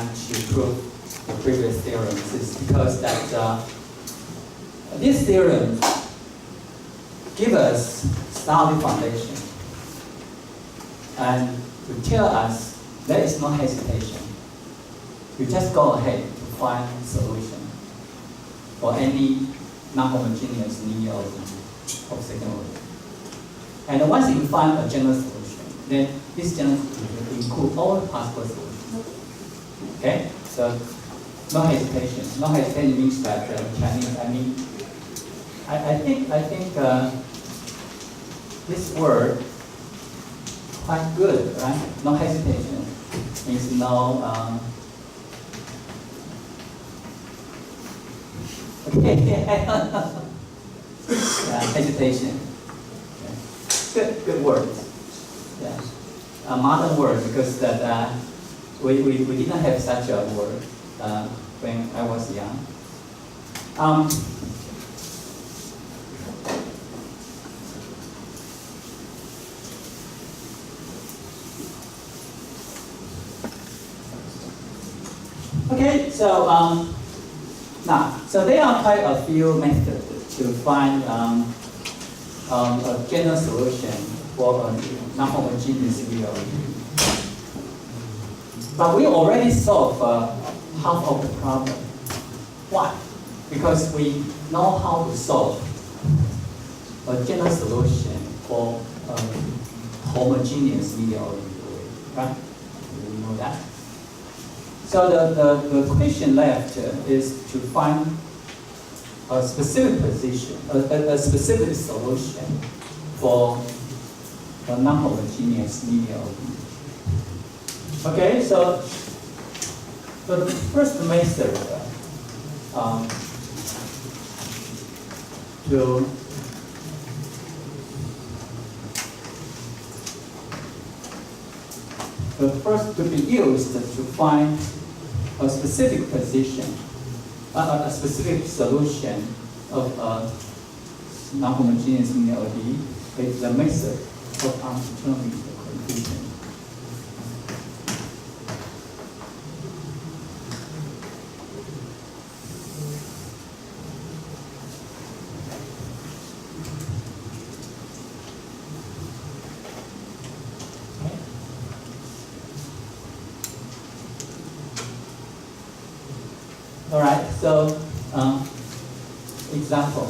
time to prove the previous theorems is because that these theorems give us solid foundation and to tell us there is no hesitation. You just go ahead to find solution for any non-homogeneous linear ODE of second order. And once you find a general solution, then this general solution will include all the possible solutions. Okay? So no hesitation. No hesitation means that in Chinese, I think this word quite good, right? No hesitation means no. Okay, I don't know. Hesitation. Okay. Good word. Yeah, a modern word because that we didn't have such a word when I was young. Okay, so now, so there are quite a few methods to find a general solution for a non-homogeneous linear ODE. But we already solved half of the problem. Why? Because we know how to solve a general solution for a homogeneous linear ODE, right? We know that. So the question left is to find a specific position, a specific solution for a non-homogeneous linear ODE. Okay, so the first method to be used to find a specific position, a specific solution of a non-homogeneous linear ODE is the method of undetermined coefficient. All right, so example.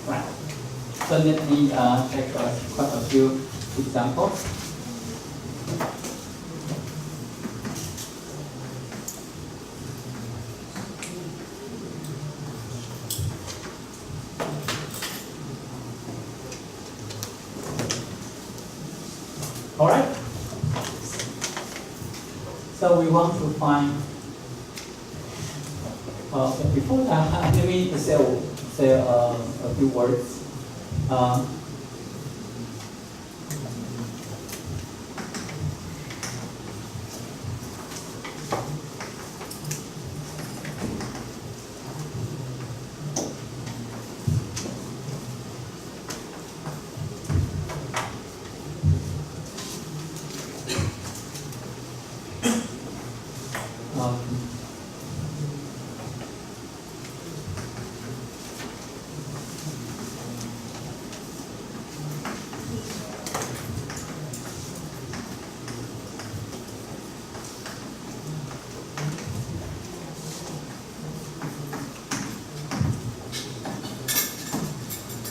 Right. So let me take quite a few examples. All right. So we want to find. Before that, let me say a few words.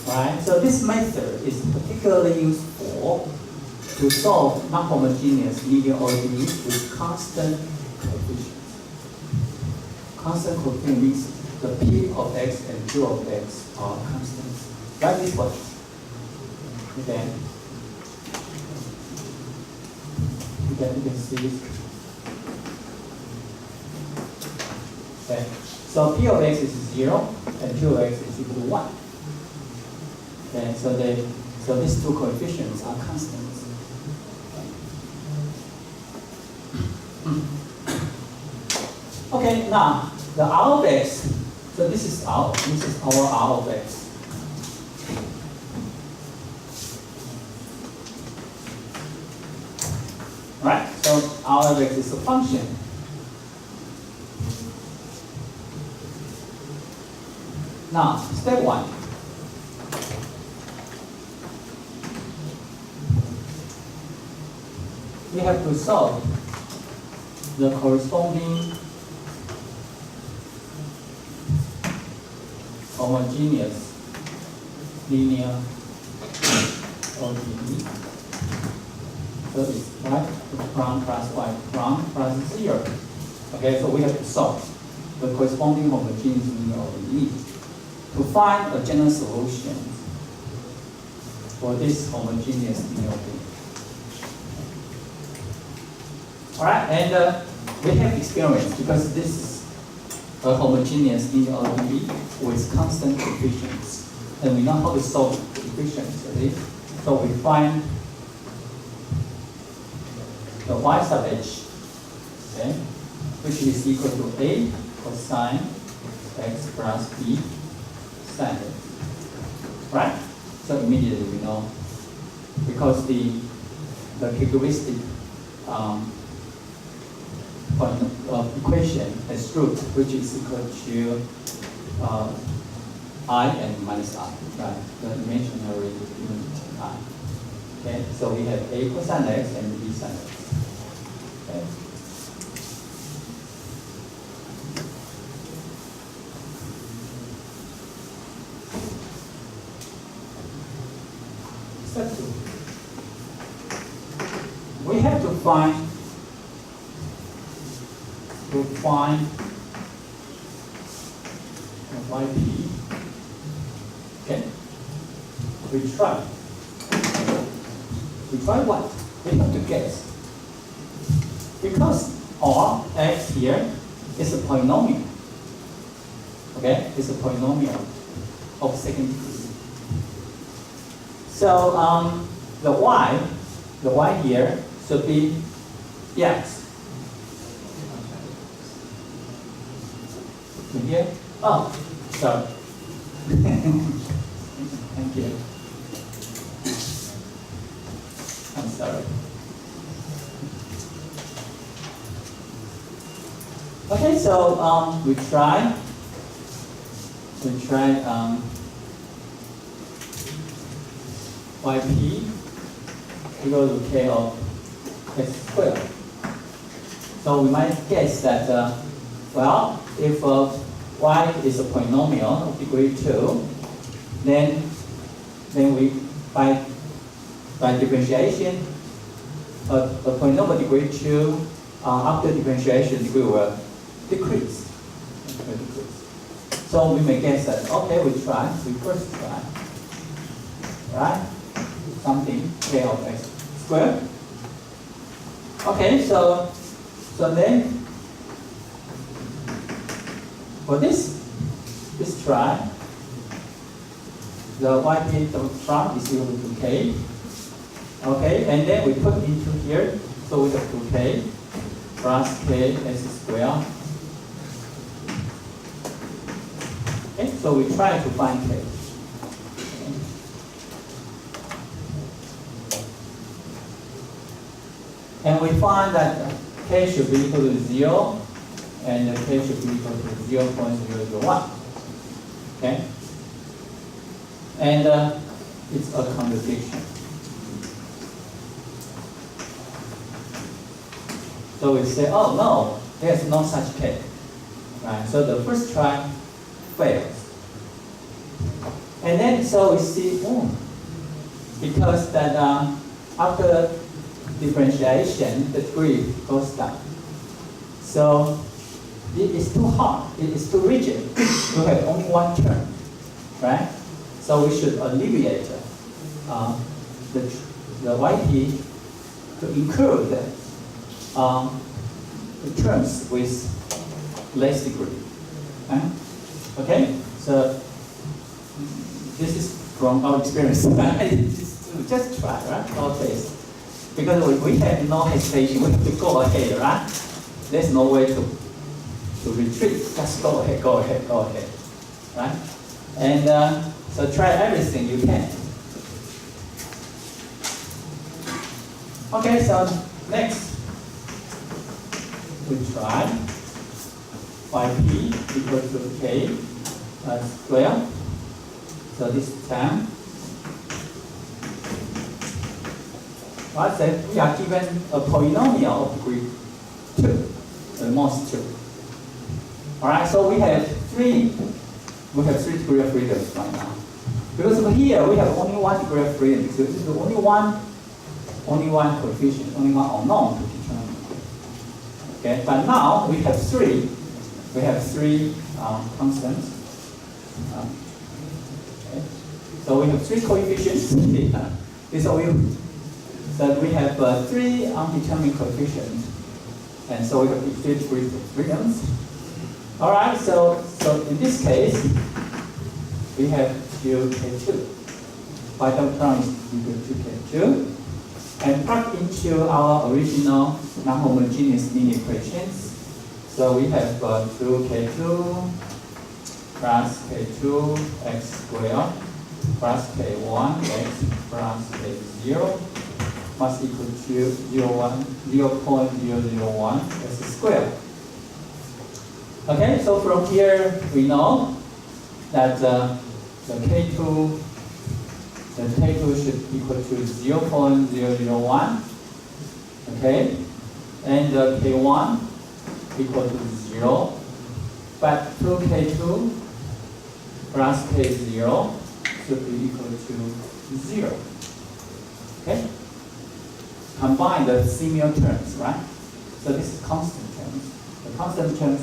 Right, so this method is particularly useful to solve non-homogeneous linear ODEs with constant coefficients. Constant coefficient means the P of x and Q of x are constants. Like this one. Okay. You can see this. Okay. So P of x is 0 and Q of x is equal to 1. Okay, so these two coefficients are constants. Okay, now the R of x. So this is our R of x. Right. So our f(x) is a function. Now, step 1. We have to solve the corresponding homogeneous linear ODE. So it's y prime plus y prime plus 0. Okay, so we have to solve the corresponding homogeneous linear ODE to find a general solution for this homogeneous linear ODE. Alright, and we have experience because this is a homogeneous linear ODE with constant coefficients. And we know how to solve the coefficients, okay? So we find the y sub h, okay, which is equal to a cosine x plus b sin x. Right? So immediately we know because the characteristic equation has root which is equal to I and minus I, right? The imaginary unit I. Okay, so we have a cosine x and b sin x. Okay. Step 2. We have to find yp. Okay? We try. We try what? We have to guess. Because R x here is a polynomial. Okay? It's a polynomial of second degree. So the y here should be x. Here? Oh, sorry. Thank you. I'm sorry. Okay, so we try yp equal to k of x squared. So we might guess that well, if y is a polynomial of degree 2, then we by differentiation a polynomial degree 2 after differentiation degree will decrease. So we may guess that okay, we first try, right? Something k of x squared. Okay, so then for this try, the yp term is equal to k. Okay, and then we put into here, so we have 2k plus k x squared. Okay, so we try to find k. And we find that k should be equal to 0, and k should be equal to 0.001. Okay? And it's a contradiction. So we say, oh no, there's no such k. Right? So the first try fails. And then so we see, because that after differentiation, the degree goes down. So it is too hard, it is too rigid to have only one term, right? So we should alleviate the yp to include the terms with less degree. Okay, so this is from our experience. Just try, right? Okay, because we have no hesitation, we have to go ahead, right? There's no way to retreat. Just go ahead, right? And so try everything you can. Okay, so next, we try yp equal to k square. So this time, let's say we are given a polynomial of degree 2, the most 2. Alright, so we have three degrees of freedom right now. Because over here we have only 1 degree of freedom, because this is only one coefficient, only one unknown to determine. Okay, but now we have three constants. Okay. So we have 3 coefficients. So we have 3 undetermined coefficients, and so we have 3 degrees of freedoms. All right. So in this case, we have 2k2. Y term is equal to k2, and plug into our original non-homogeneous linear equations. So we have 2k2 plus k2 x squared plus k1 x plus k0 must equal to 0.001 x squared. Okay, so from here we know that the k2 should equal to 0.001. Okay, and the k1 equal to 0, but 2k2 plus k0 should be equal to 0. Okay? Combine the similar terms, right? So this is constant terms. The constant terms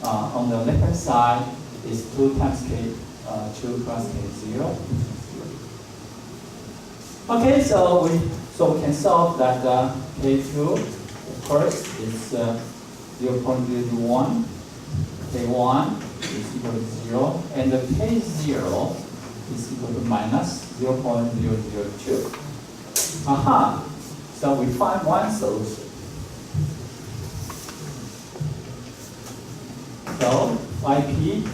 on the left hand side is 2 times k2 plus k0. Okay, so we can solve that k2, of course, is 0.01, k1 is equal to 0, and the k0 is equal to minus 0.002. Aha! So we find one solution. So yp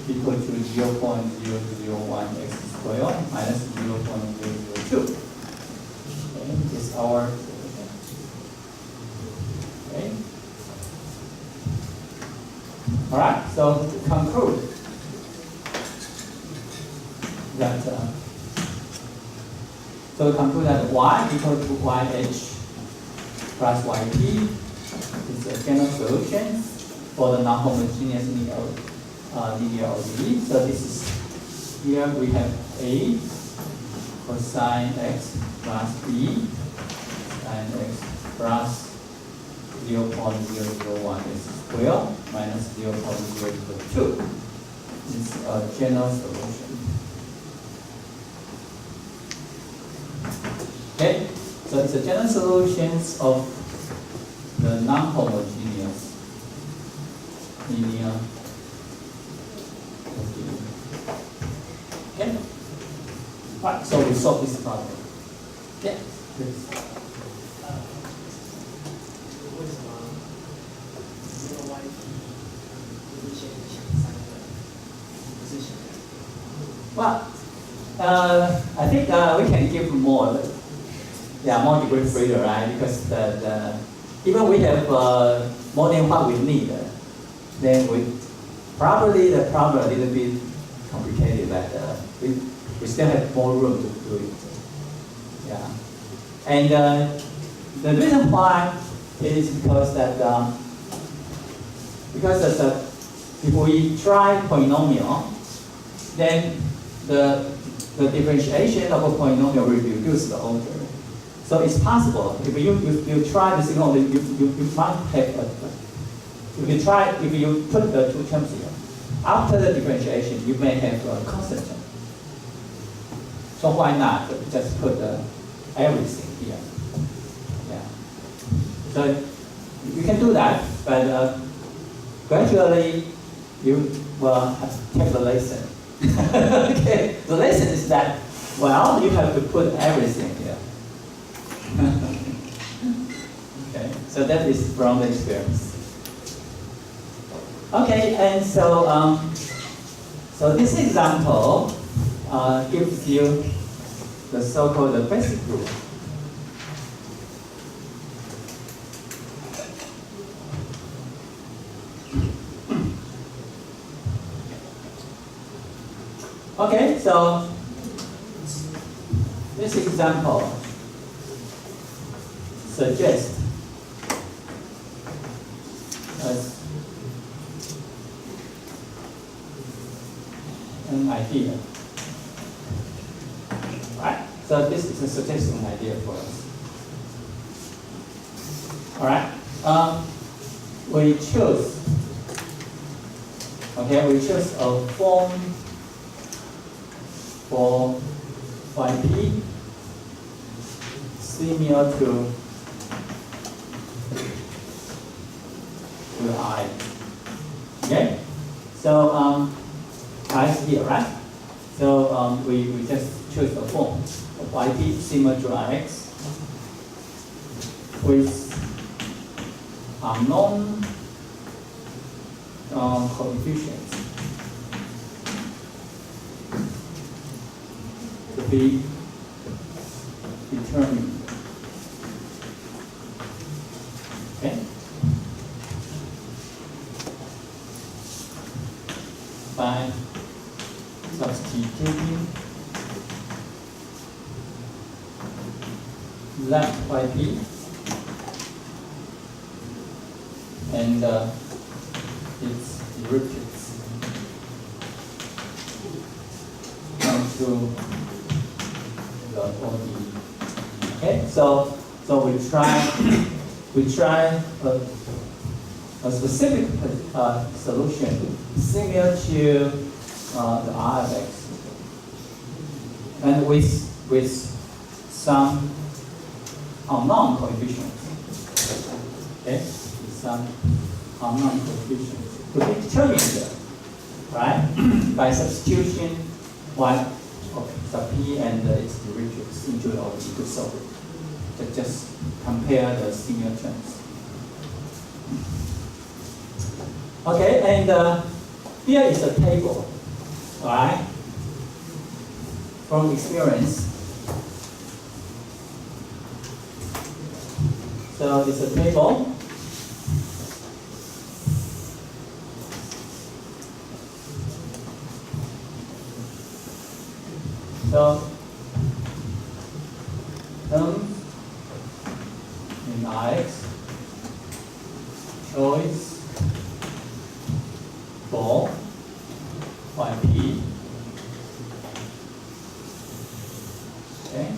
equal to 0.001 x squared minus 0.002. Okay, is our solution. Okay. All right. So to conclude that y equal to yh plus yp is a general solution for the non-homogeneous linear ODE. So this is, here we have a cosine x plus b sine x plus 0.001 x squared minus 0.002. This is a general solution. Okay, so it's the general solutions of the non-homogeneous linear ODE. Okay, right. So we solve this problem. Yeah, please. Well, I think we can give more. More degree of freedom, right? Because even we have more than what we need, then we probably the problem a little bit complicated, but we still have more room to do it. Yeah, and the reason why is because if we try polynomial, then the differentiation of a polynomial will reduce the order. So it's possible if you try the signal, you might have if you put the 2 terms here, after the differentiation you may have a constant term. So why not just put everything here? Yeah. So you can do that, but gradually you will take the lesson. Okay. The lesson is that, well, you have to put everything here. Okay, so that is from the experience. Okay, and so this example gives you the so-called basic rule. Okay, so this example suggests an idea. Right? So this is a suggesting idea for us. Alright? We choose a form for yp similar to I. Okay? So I is here, right? So we just choose a form of yp similar to ix with unknown coefficients to be determined. Okay? By substituting that yp and its derivatives into the ODE. Okay, so we try a specific solution similar to the R of x, and with some unknown coefficients. Okay, with some unknown coefficients to be determined, right, by substitution y sub p and its derivatives into the ODE to solve it. Just compare the similar terms. Okay, and here is a table, all right, from experience. So it's a table. So terms in Ix, choice for yp. Okay.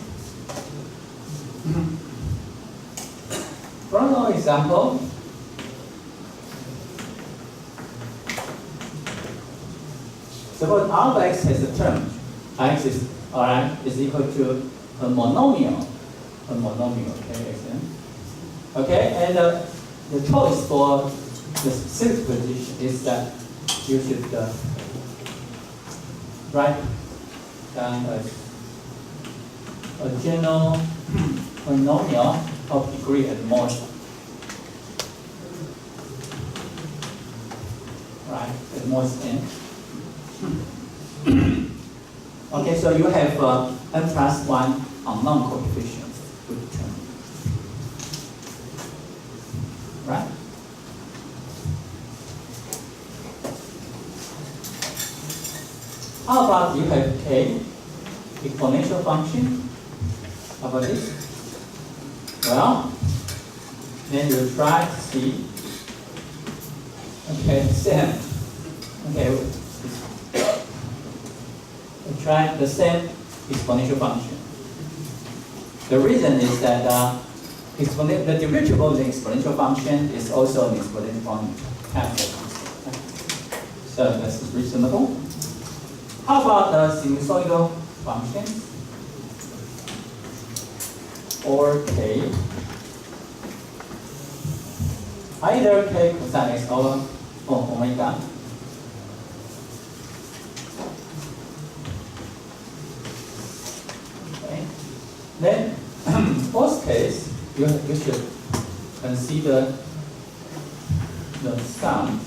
From our example, suppose R of x has a term, x is is equal to a monomial, okay, okay, and the choice for the specific position is that you should write down a general polynomial of degree at most. Right, at most n. Okay, so you have n plus 1 unknown coefficients to determine. Right? How about you have k exponential function? How about this? Well, then you try to see. Okay, same. Okay, we try the same exponential function. The reason is that the derivative of the exponential function is also an exponential function. So that's reasonable. How about the sinusoidal functions? Or k, either k cosine x or omega. Okay. Then, both case, you should consider the sum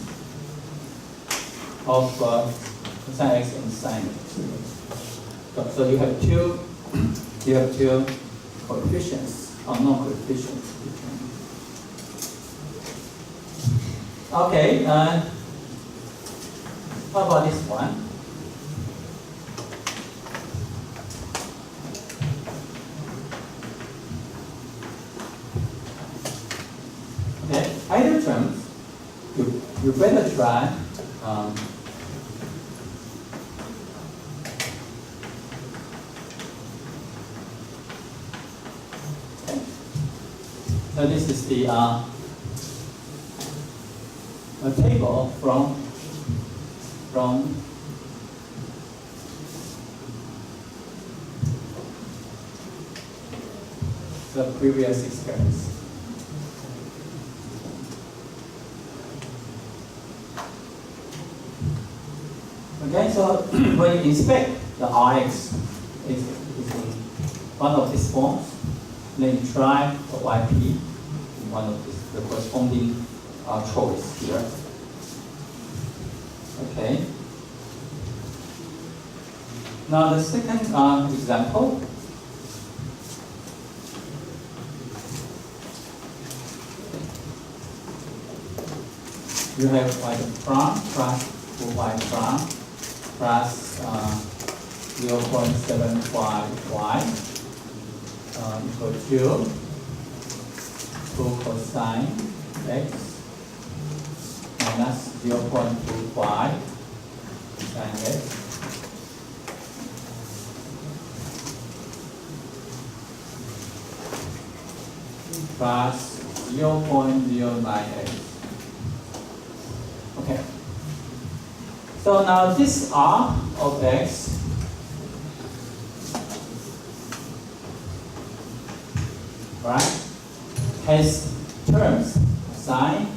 of cosine x and sine x. So you have two coefficients, unknown coefficients. Okay, how about this one? either terms, you better try okay. So this is the a table from the previous experience. Okay, so when you inspect the Rx is in one of these forms, then you try the YP in one of the corresponding choice here. Okay. Now the second example. You have y prime plus 2y prime plus 0.75y equal to 2 cosine x minus 0.25 sine x plus 0.09x. Okay. So now this R of x right has terms sine,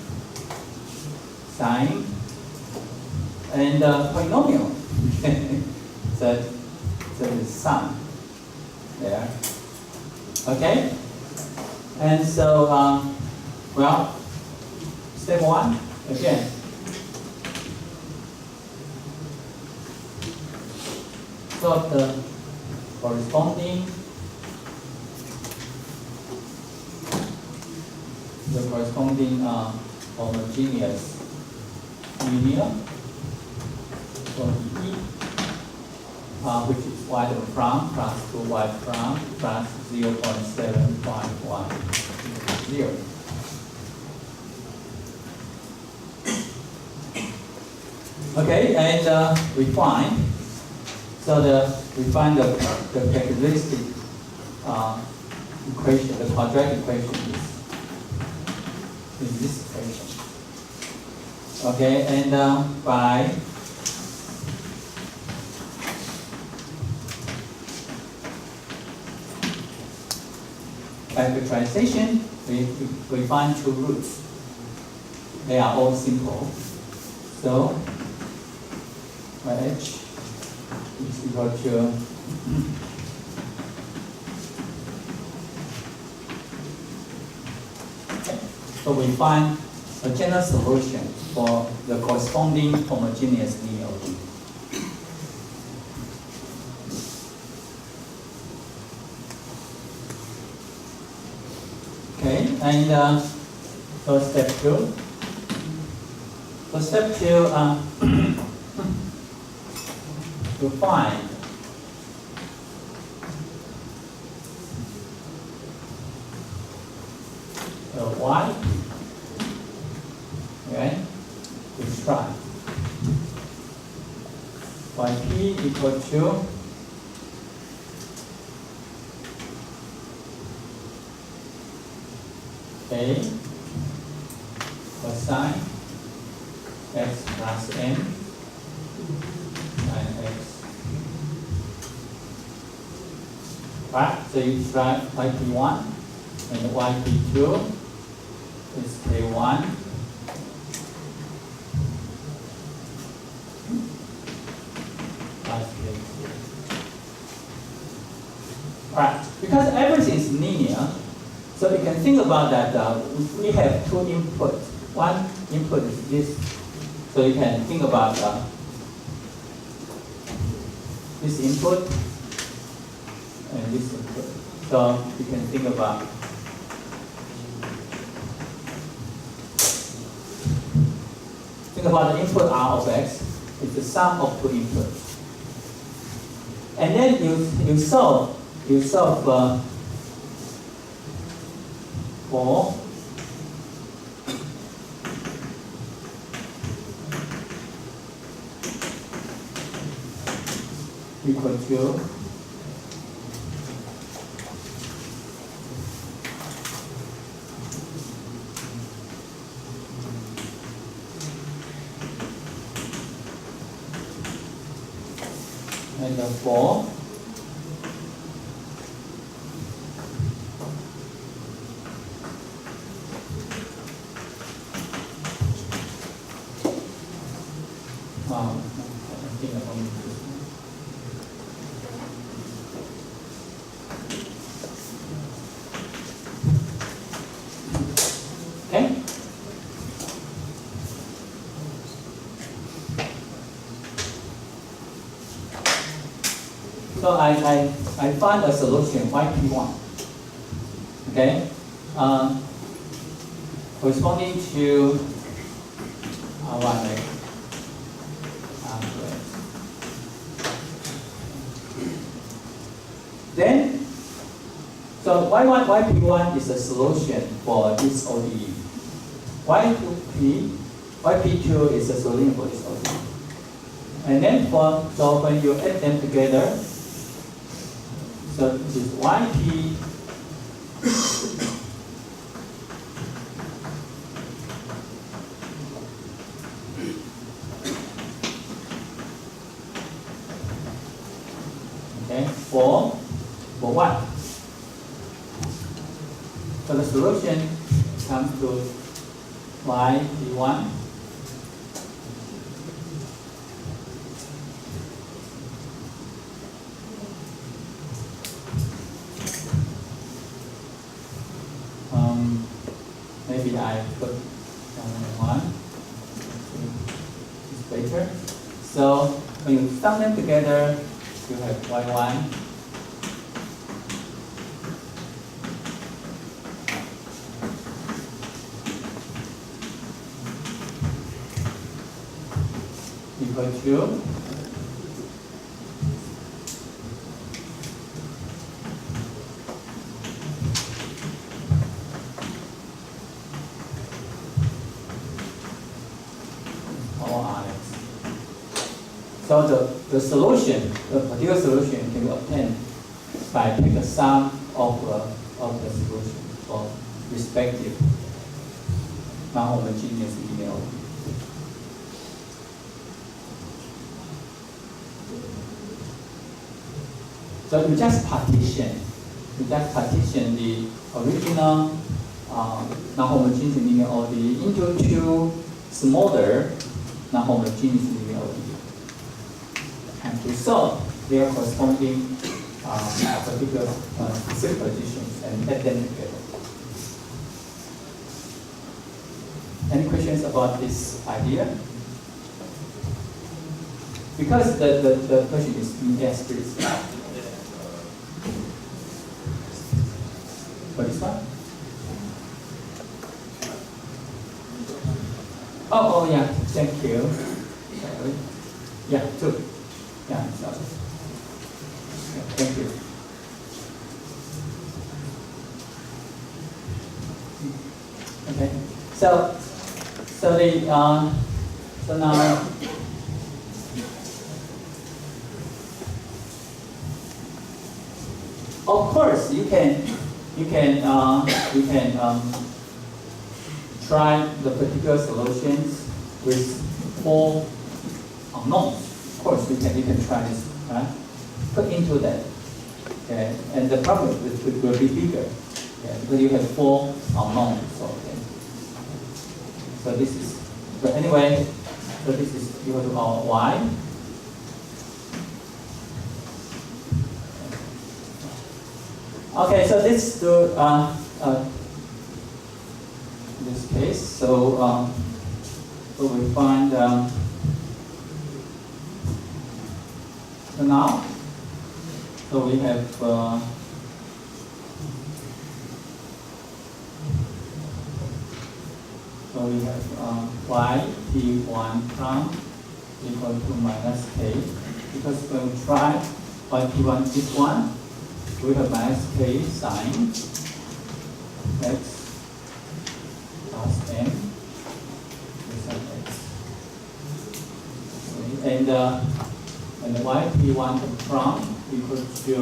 and polynomial. so the sum there. Okay. And so well, step one again. So the corresponding homogeneous linear for E, which is y prime plus 2y prime plus 0.751 0. Okay, and we find. So we find the characteristic equation, the quadratic equation is this equation. Okay, and by factorization, we find two roots. They are all simple. So h is equal to okay. So we find a general solution for the corresponding homogeneous linear ODE. Okay, and so step two. So step two, to find y, okay, let's try. Yp equal to a cosine x plus n sine x. Right, so you try yp1 and yp2 is k1 plus k2. Right, because everything is linear, so you can think about that we have two inputs. One input is this, so you can think about this input and this input. So you can think about the input R of x is the sum of two inputs. And then you solve for equal to and 4 I think I only do this. Okay? So I find a solution yp1. Okay? Corresponding to one, right? Then, so y1, yp1 is a solution for this ODE. yp2 is a solution for this ODE. And then so when you add them together, so this is yp okay, for what? So the solution comes to yp1 maybe I put one, it's better. So when you sum them together, you have y1 equal to so the solution, the particular solution can be obtained by taking the sum of the solution for respective. 然后我们今年是1.5。So you just partition the original, 然后我们进行0.5 into two smaller, 然后我们进行0.5。And to solve their corresponding particular superpositions and add them together. Any questions about this idea? Because the question is yes, please. For this one? Oh yeah, thank you. Sorry. Yeah, two. Yeah, sorry. Yeah, thank you. Okay, so now of course you can try the particular solutions with 4 unknowns. Of course, you can try this, right? Put into that, okay? And the problem will be bigger, okay? Because you have 4 unknowns. Okay? So this is, but anyway, so this is equal to our y. Okay, so this to this case, so we find. So now, so we have so we have yp1 prime equal to minus k, because when we try yp1 this one, we have minus k sine x plus m cosine x, and And yp1 from equal to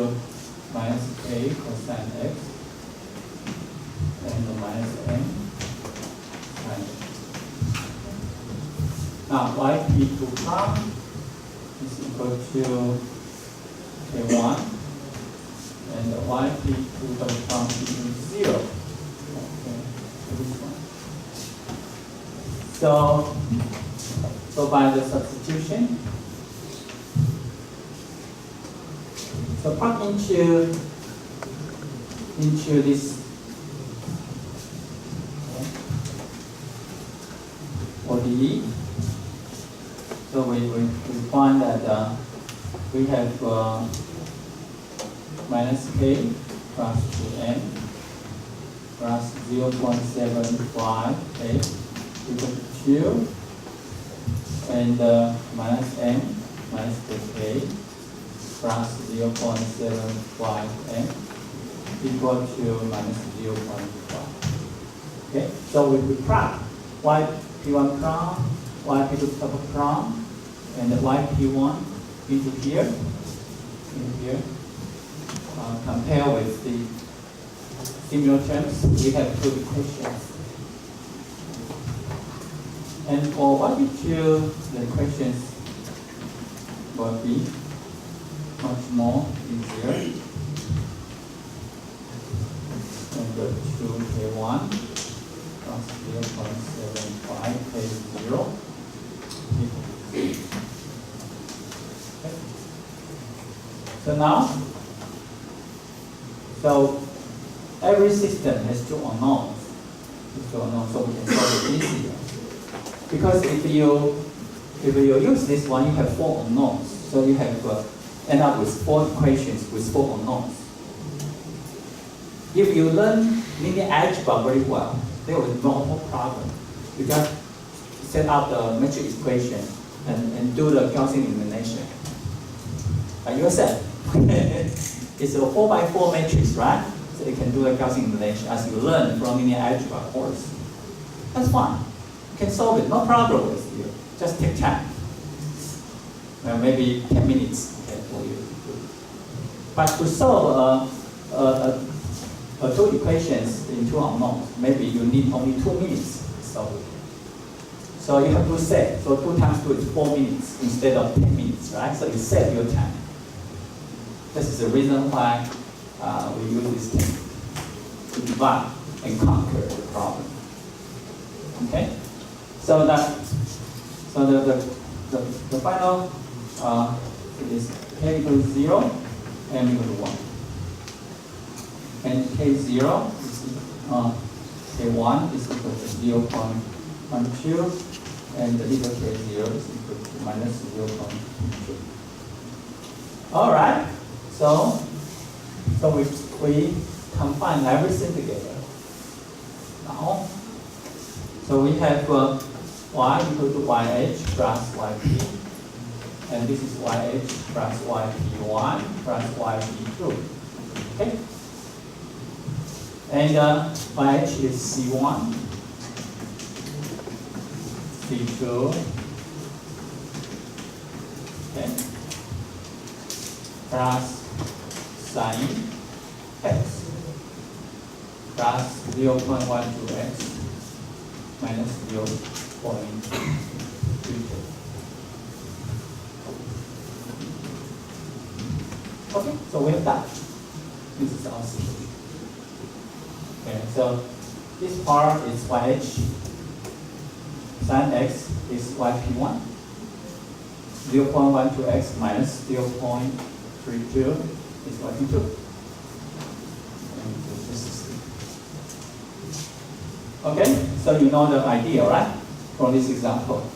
minus a cosine x and minus m sine x. Now yp2 from is equal to k1 and yp2 double from equal to 0. Okay, this one. So by the substitution, so plug into this. Okay. ODE. So we find that we have minus k plus 2n plus 0.758 equal to 2, and minus m minus k plus 0.75m equal to minus 0.5. Okay, so we plug yp1 prime, yp2 double prime, and yp1 into here, compare with the similar terms, we have two equations. And for yp2, the equations will be much more easier. And the 2k1 plus 0.75 k0 equal to 3. Okay. So now, so every system has two unknowns. So we can solve it easier. Because if you use this one, you have 4 unknowns. So you have end up with 4 equations with 4 unknowns. If you learn linear algebra very well, there will be no problem. You just set up the matrix equation and do the Gaussian elimination by yourself. It's a 4x4 matrix, right? So you can do the Gaussian elimination as you learn from linear algebra course. That's fine. You can solve it, no problem with you. Just take time. Maybe 10 minutes for you. But to solve 2 equations in 2 unknowns, maybe you need only 2 minutes to solve it. So you have to save. So 2 times 2 is 4 minutes instead of 10 minutes, right? So you save your time. This is the reason why we use this technique to divide and conquer the problem. Okay? So the final is k equals 0, m equals 1. And k0 is k1 is equal to 0.12, and the little k0 is equal to minus 0.2. All right. So we combine everything together. Now, so we have y equal to yh plus yp, and this is yh plus yp1 plus yp2. Okay? And yh is c1, c2, okay, plus sine x plus 0.12x minus 0.32. Okay, so we have that. This is our solution. Okay, so this part is yh, sine x is yp1, 0.12x minus 0.32 is yp2. Okay, so you know the idea, right? From this example.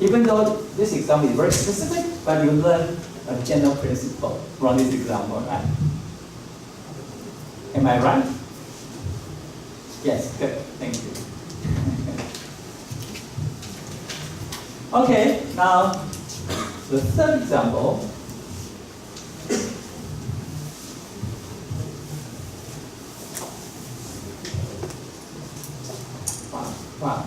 Even though this example is very specific, but you learn a general principle from this example, right? Am I right? Yes, good, thank you. Okay, now the third example. Wow.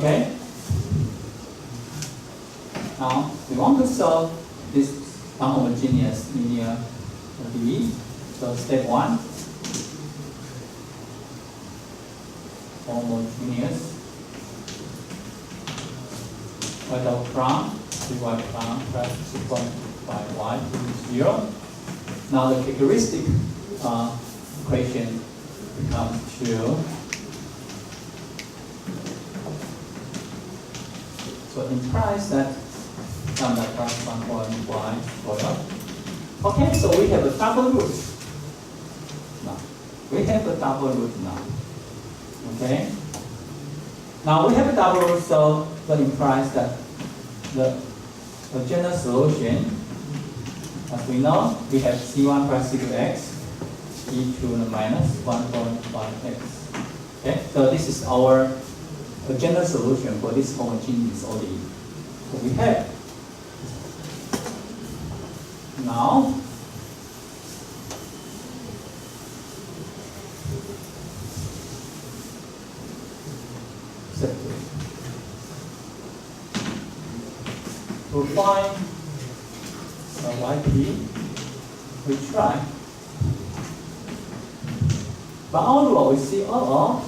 Okay? Now, we want to solve this non-homogeneous linear ODE. So step 1, homogeneous y prime, 3y prime plus 2.5y to 0. Now the characteristic equation becomes 2. So it implies that lambda plus 1.y squared. Okay, so we have a double root. Now, we have a double root now. Okay? Now we have a double root, so that implies that the general solution, as we know, we have C1 plus C2x e to the minus 1.5x. Okay, so this is our general solution for this homogeneous ODE. So we have now to find yp, we try. But although we see,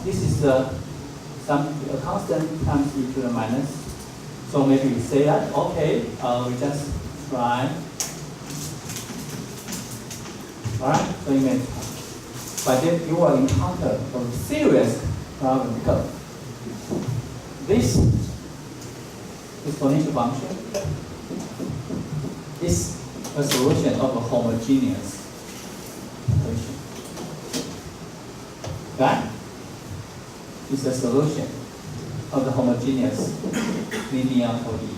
this is a constant times e to the minus. So maybe we say that, okay, we just try. Alright, so you may try. But then you will encounter a serious problem because this exponential function is a solution of a homogeneous equation. That is a solution of the homogeneous linear ODE.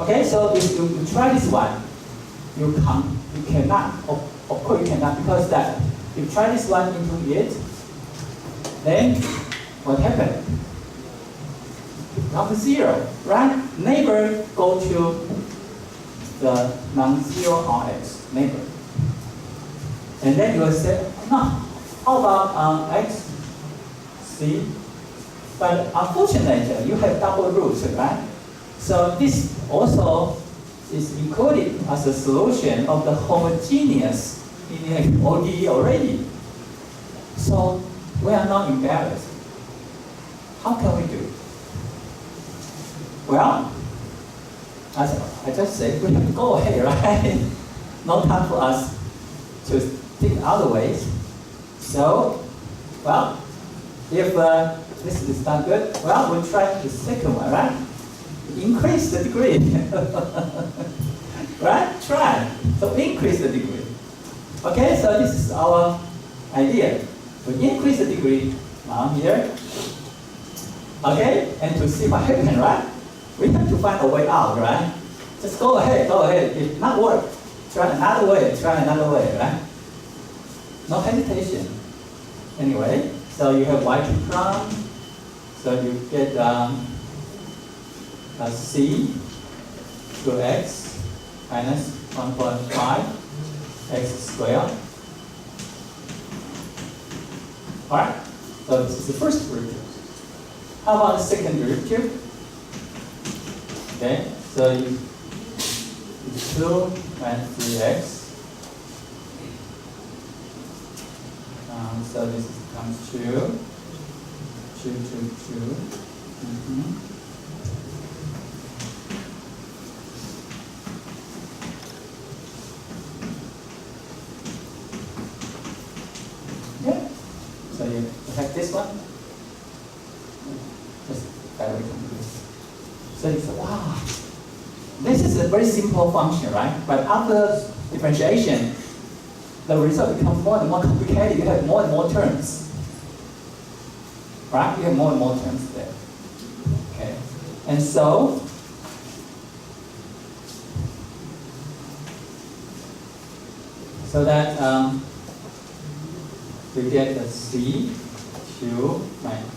Okay, so if you try this one, you cannot, of course you cannot, because that if you try this one into it, then what happened? Not to 0, right? Never go to the non-zero Rx, never. And then you will say, no, how about x, c? But unfortunately, you have double roots, right? So this also is included as a solution of the homogeneous linear ODE already. So we are not embarrassed. How can we do? Well, as I just said, we have to go ahead, right? No time for us to think other ways. So, well, if this is not good, well, we'll try the second one, right? Increase the degree. Right? Try. So increase the degree. Okay, so this is our idea. We increase the degree down here. Okay, and to see what happens, right? We have to find a way out, right? Just go ahead, go ahead. If not work, try another way, right? No hesitation. Anyway, so you have y2 prime, so you get c to x minus 1.5 x squared. Alright, so this is the first derivative. How about the second derivative? Okay, so you 2 minus 3x. So this becomes 2. 2. Yeah. So you have this one. Just get away from this. So you say, wow, this is a very simple function, right? But after differentiation, the result becomes more and more complicated. You have more and more terms. Right? You have more and more terms there. Okay. And so that we get a c 2 minus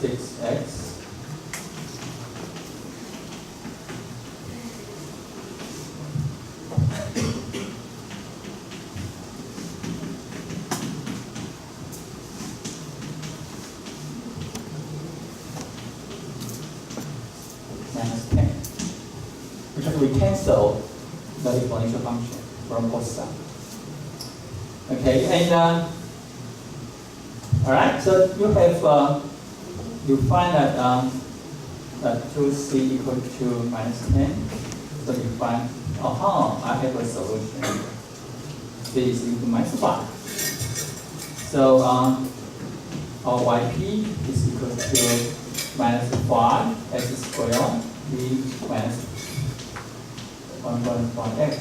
6x minus 10. Because we cancel the exponential function from both sides. Okay, and alright, so you have you find that 2c equal to minus 10. So you find, I have a solution. C is equal to minus 5. So our yp is equal to minus 5 x squared b minus 1.5x.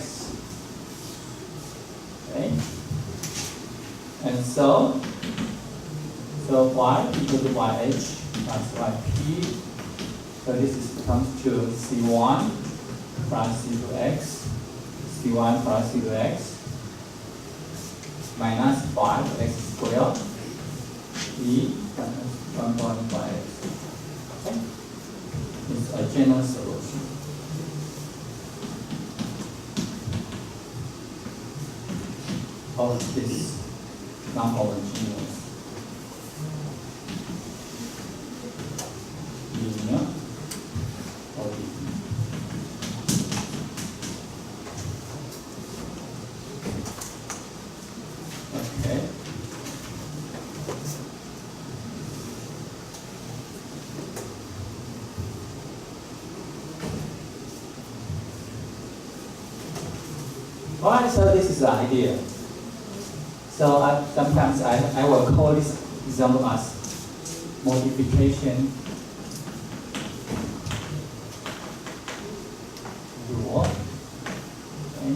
Okay, and so y equal to yh plus yp. So this becomes to c1 plus c2x, c1 plus c2x minus 5x squared b minus 1.5x. Okay, it's a general solution. Of this non-homogeneous linear ODE. Okay. Alright, so this is the idea. So sometimes I will call this example as multiplication rule. Okay.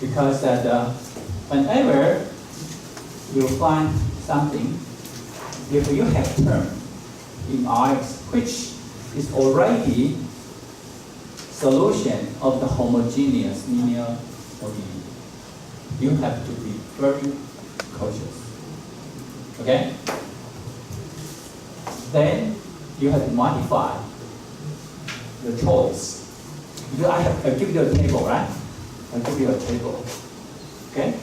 Because whenever you find something, if you have term in Rx which is already solution of the homogeneous linear ODE, you have to be very cautious. Okay? Then you have to modify the choice. I give you a table, right? I give you a table. Okay?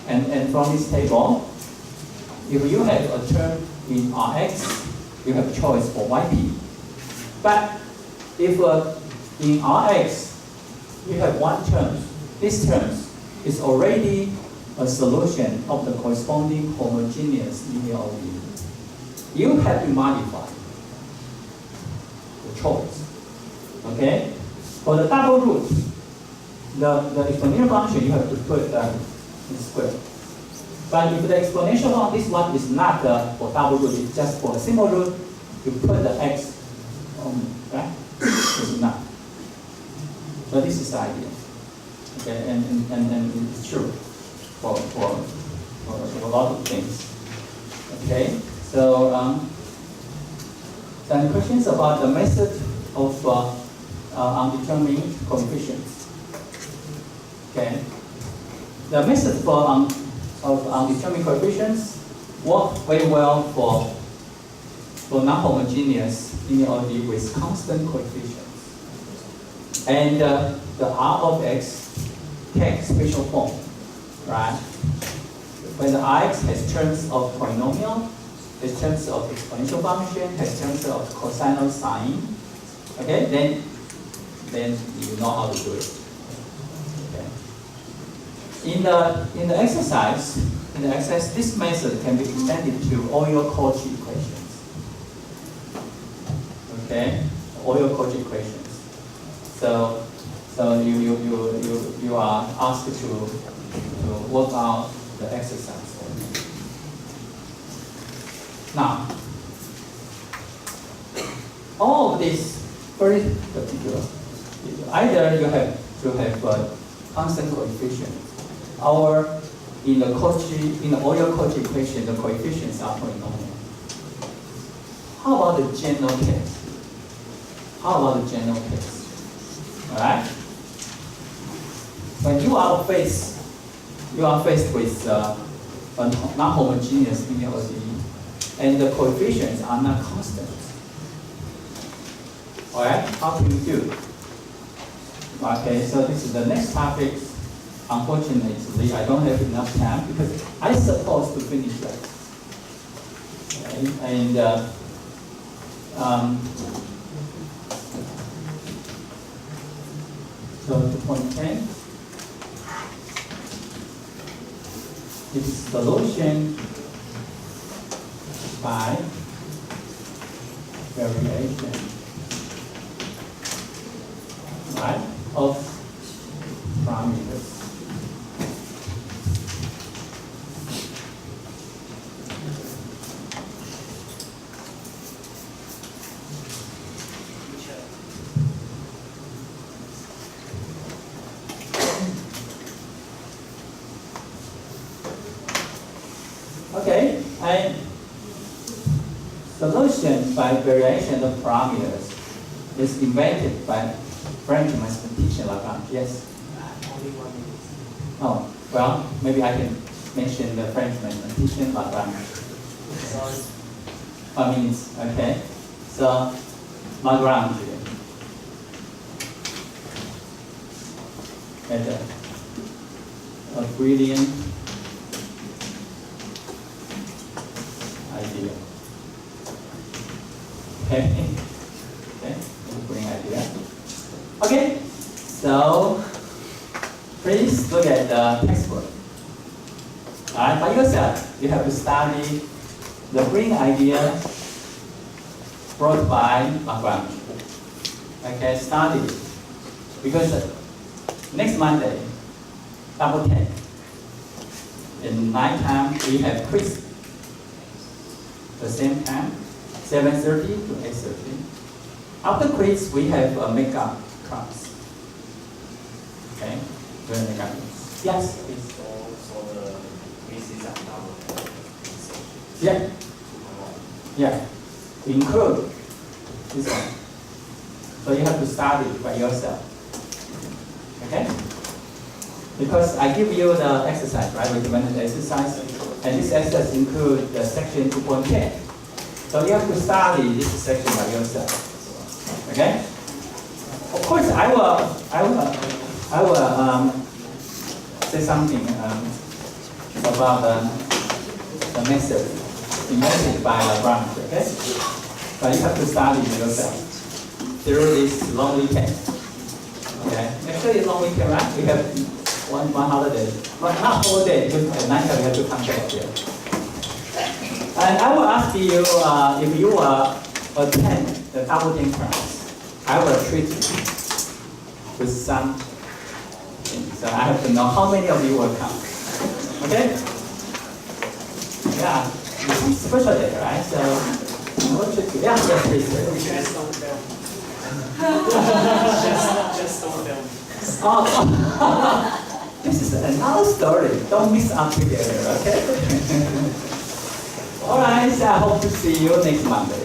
And from this table, if you have a term in Rx, you have choice for yp. But if in Rx you have one term, this term is already a solution of the corresponding homogeneous linear ODE. You have to modify the choice. Okay? For the double root, the exponential function you have to put in square. But if the exponential function, this one is not for double root, it's just for a simple root, you put the x only, right? It's not. So this is the idea. Okay, and it's true for a lot of things. Okay, so some questions about the method of undetermined coefficients. Okay, the method for of undetermined coefficients work very well for non-homogeneous linear ODE with constant coefficients, and the R of x takes special form, right? When the Rx has terms of polynomial, has terms of exponential function, has terms of cosine sine, okay, then you know how to do it. Okay. In the exercise, this method can be extended to all your Cauchy equations. Okay, all your Cauchy equations. So you are asked to work out the exercise. Now, all of this very particular. Either you have to have a constant coefficient, or in the Euler Cauchy equation, the coefficients are polynomial. How about the general case? All right. When you are faced with a non-homogeneous linear ODE, and the coefficients are not constant. All right. How can you do? Okay. So this is the next topic. Unfortunately, I don't have enough time because I'm supposed to finish that. Okay. And So 2.10 is solution by variation, right, of parameters. Okay, and solution by variation of parameters is invented by French mathematician Lagrange. Yes? Only 1 minute. Oh, well, maybe I can mention the French mathematician Lagrange. Sorry. 1 minute, okay. So, Lagrange had a brilliant idea. Okay, okay, brilliant idea. Okay, so please look at the textbook. Alright, by yourself, you have to study the brilliant idea brought by Lagrange. Okay, study it. Because next Monday, double 10. In night time, we have quiz. The same time, 7:30 to 8:30. After quiz, we have a makeup class. Okay, we're in makeup class. Yes, please. So the pieces are double. Yeah, yeah. Include this one. So you have to study by yourself. Okay? Because I give you the exercise, right? Recommended exercise. And this exercise includes the section 2.10. So you have to study this section by yourself. Okay? Of course, I will say something about the method invented by Lagrange. Okay? But you have to study yourself through this long weekend. Okay? Actually, long weekend, right? We have one holiday, but not whole day, because at night we have to come back here. And I will ask you, if you attend the double 10 class, I will treat you with some things. So I have to know how many of you will come. Okay? Yeah, it's a special day, right? So I will treat you. Yeah, yes, please. Just don't film. just don't film. Oh. This is another story. Don't miss out together, okay? All right, so I hope to see you next Monday.